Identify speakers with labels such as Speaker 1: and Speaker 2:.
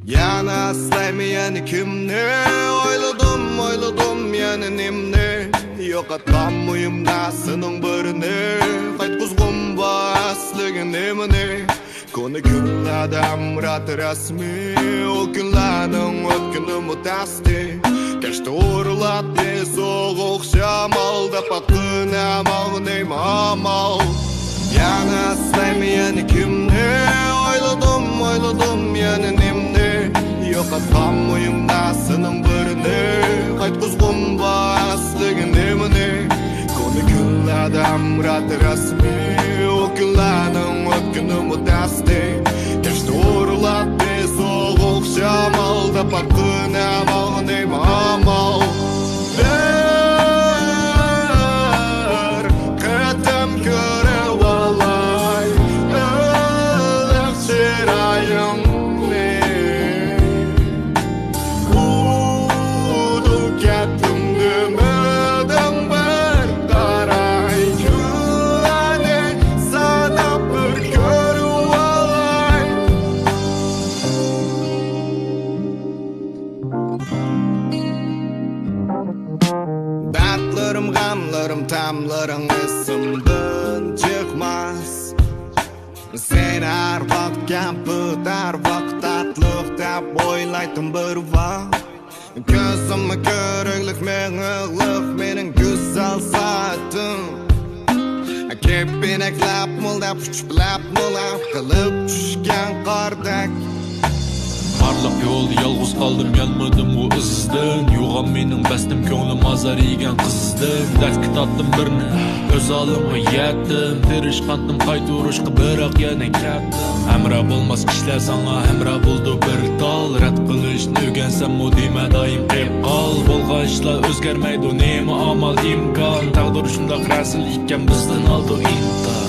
Speaker 1: Yana aslaymayan kimni oyladım yana nimni yo'qotgan muyimda sening birini qaytqizg'um basligin nimani kuni kunlarda amrat rasmi o kunlarning o'tkini mutasti kashta o'rlatdi so'g'uq shamolda paqina ma'naymamal yana aslaymayan kimni oyladım yana nimni yo'qotgan muyimda sening birini qaytqizg'um basligin nimani kuni kunlarda amrat rasmi o kunlarning o'tkini mutasti kashta o'rlatdi so'g'uq shamolda paqina ma'naymamal bir qatam ko'rib olay iliq chiroyingni udu katimni miding bir qaray kunlarni sanab bir ko'rib olay Dertlerim, gamlarım, tamlarım esimden çıkmaz Sen her vakt kampıt, her vakt tatlıq dep oylaydım bir vakt Gözüme körüklük, meğırlık, menin güzel saatim Kepineklap mıldap, uçplap mıldap, kılıp düşken kardak
Speaker 2: Parlak yol yalğız kaldım yanmadım o izden Yoğan mening bestim ko'nglim azar yegan qizdan Dardga tatdim birni o'z olimga yetdim Tirishqandim qayturishga biroq yana ketdim Hamra bo'lmas kishilar sanga hamra bo'ldi bir tal Rad qilishni o'rgansam u dema doim qilib qol Bo'lgan ishlar o'zgarmaydi nima amal imkon Taqdir shundoq rasul ekan bizdan oldi imkon